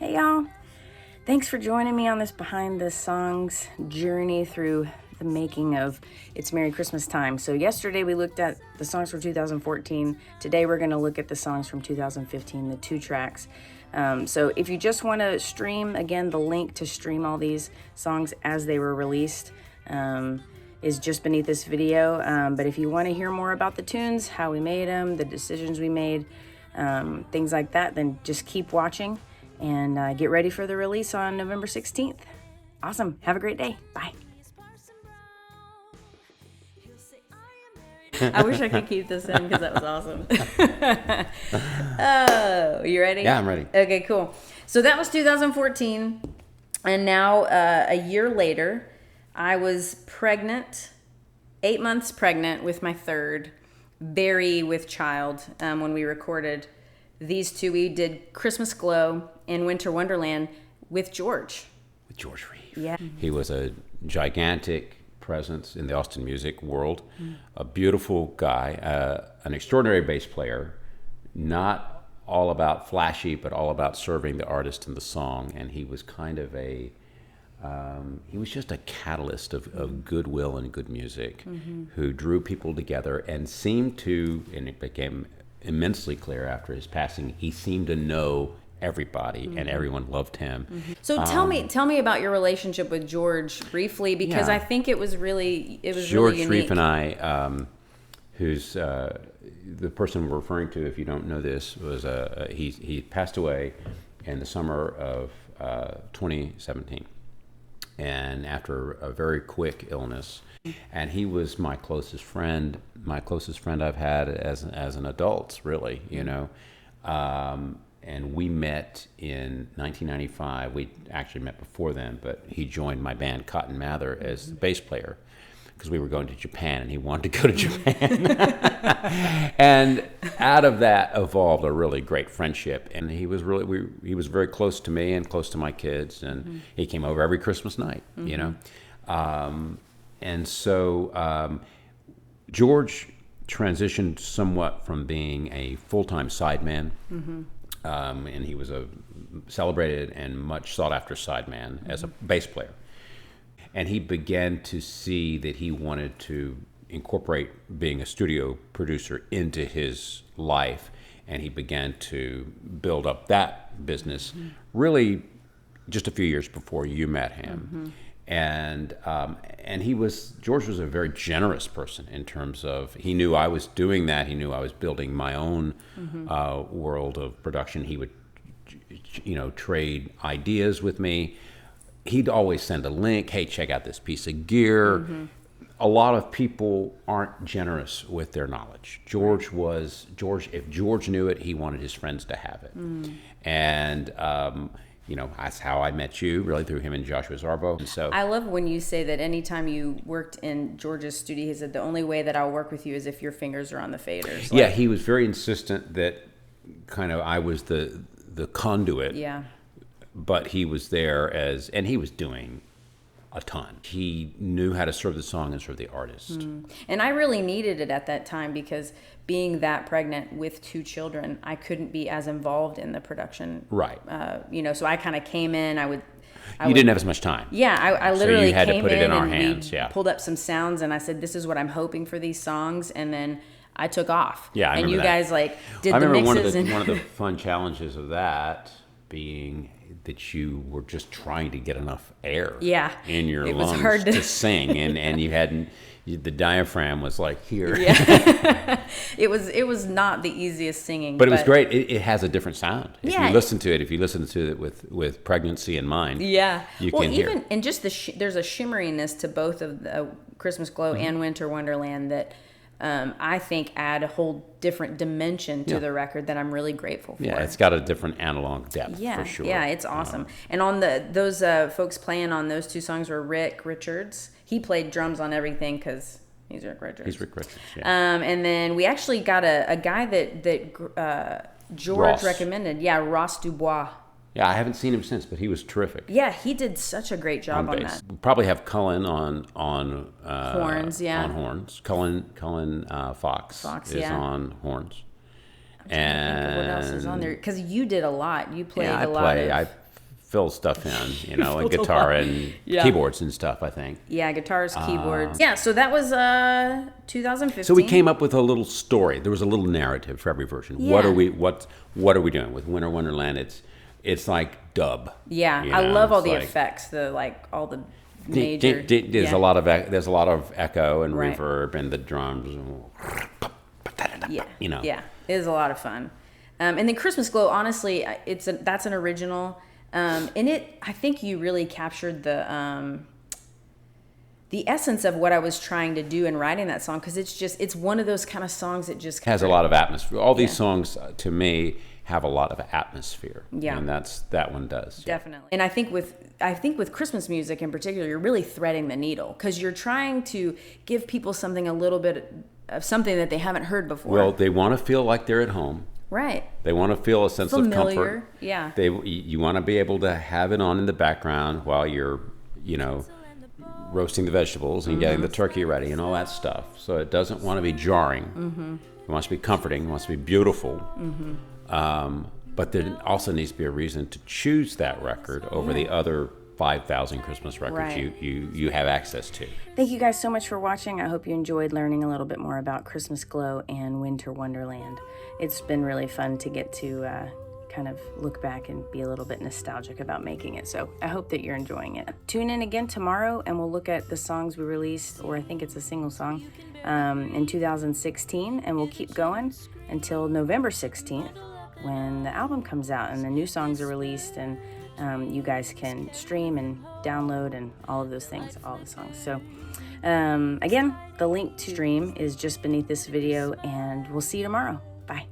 Hey y'all, thanks for joining me on this Behind the Songs journey through the making of It's Merry Christmas Time. So yesterday we looked at the songs from 2014. Today we're going to look at the songs from 2015, the two tracks. So if you just want to stream, again, the link to stream all these songs as they were released is just beneath this video. But if you want to hear more about the tunes, how we made them, the decisions we made, things like that, then just keep watching and get ready for the release on November 16th. Awesome. Have a great day. Bye. I wish I could keep this in because that was awesome. Oh, you ready? Yeah, I'm ready. Okay, cool. So that was 2014. And now a year later, I was pregnant, 8 months pregnant with my third, Barry with child, when we recorded these two. We did Christmas Glow and Winter Wonderland with George. With George Reeve. Yeah. He was a gigantic presence in the Austin music world, a beautiful guy, an extraordinary bass player, not all about flashy, but all about serving the artist and the song. And he was kind of he was just a catalyst of goodwill and good music, who drew people together and seemed to, and it became immensely clear after his passing, he seemed to know everybody and everyone loved him. So tell me about your relationship with George briefly, because Yeah. I think it was really George really Reeve unique. and I, who's the person we're referring to, if you don't know this, was he passed away in the summer of 2017, and after a very quick illness. And he was my closest friend I've had as an adult, really, you know. And we met in 1995. We actually met before then, but he joined my band Cotton Mather as the bass player because we were going to Japan and he wanted to go to Japan. And out of that evolved a really great friendship. And he was he was very close to me and close to my kids. And he came over every Christmas night, you know. And so George transitioned somewhat from being a full-time sideman. And he was a celebrated and much sought-after sideman as a bass player. And he began to see that he wanted to incorporate being a studio producer into his life, and he began to build up that business really just a few years before you met him. And George was a very generous person in terms of, he knew I was doing that. He knew I was building my own world of production. He would, trade ideas with me. He'd always send a link. Hey, check out this piece of gear. A lot of people aren't generous with their knowledge. If George knew it, he wanted his friends to have it. And, that's how I met you, really, through him and Joshua Zarbo. And so I love when you say that anytime you worked in George's studio, he said the only way that I'll work with you is if your fingers are on the faders. Yeah, he was very insistent that kind of I was the conduit. Yeah. But he was there and he was doing a ton. He knew how to serve the song and serve the artist. And I really needed it at that time because being that pregnant with two children, I couldn't be as involved in the production. Right. So I kind of came in. You didn't have as much time. Yeah, I literally so you had came to put it in our and hands. we Yeah. pulled up some sounds, and I said, "This is what I'm hoping for these songs," and then I took off. Yeah, I and remember you that. guys did I the remember mixes. one of the fun challenges of that being that you were just trying to get enough air in your it was lungs hard to sing, and you hadn't. The diaphragm was like here. Yeah. It was not the easiest singing, but it was great. It has a different sound. If Yeah. you listen to it with pregnancy in mind, yeah. you can hear. And just there's a shimmeriness to both of the Christmas Glow and Winter Wonderland that I think add a whole different dimension to the record that I'm really grateful for. Yeah, it's got a different analog depth for sure. Yeah, it's awesome. And on those folks playing on those two songs were Rick Richards. He played drums on everything because he's Rick Richards. He's Rick Richards, yeah. And then we actually got a guy that George Ross. recommended. Yeah, Ross Dubois. Yeah, I haven't seen him since, but he was terrific. Yeah, he did such a great job on bass. that. We'll probably have Cullen on Horns, yeah. on horns. Cullen Fox is yeah. on horns. Think of what else is on there? Because you did a lot. You played a lot. fill stuff in, you know, like Filled a guitar lot. and Yeah. keyboards and stuff, I think. Yeah, guitars, keyboards. Yeah, so that was 2015. So we came up with a little story. There was a little narrative for every version. What Yeah. are we doing with Winter Wonderland? It's like dub. Yeah, you I know, love all it's the like, effects, all the There's major. a lot of there's a lot of echo and Right. reverb and the drums. Yeah, You know. yeah, it is a lot of fun. And then Christmas Glow, honestly, that's an original, and I think you really captured the essence of what I was trying to do in writing that song, because it's one of those kind of songs that just Has a lot of atmosphere. All these Yeah. songs, to me, have a lot of atmosphere. Yeah. And that one does. Definitely. And I think with Christmas music in particular, you're really threading the needle, because you're trying to give people something a little bit of something that they haven't heard before. Well, they want to feel like they're at home. Right. They want to feel a sense Familiar. of comfort. Yeah. You want to be able to have it on in the background while you're, you know, roasting the vegetables and getting the turkey ready and all that stuff. So it doesn't want to be jarring. It wants to be comforting. It wants to be beautiful. But there also needs to be a reason to choose that record over the other 5,000 Christmas records Right. you have access to. Thank you guys so much for watching. I hope you enjoyed learning a little bit more about Christmas Glow and Winter Wonderland. It's been really fun to get to kind of look back and be a little bit nostalgic about making it. So I hope that you're enjoying it. Tune in again tomorrow and we'll look at the songs we released, or I think it's a single song, in 2016, and we'll keep going until November 16th when the album comes out and the new songs are released, and you guys can stream and download and all of those things, all the songs. So again, the link to stream is just beneath this video, and we'll see you tomorrow. Bye.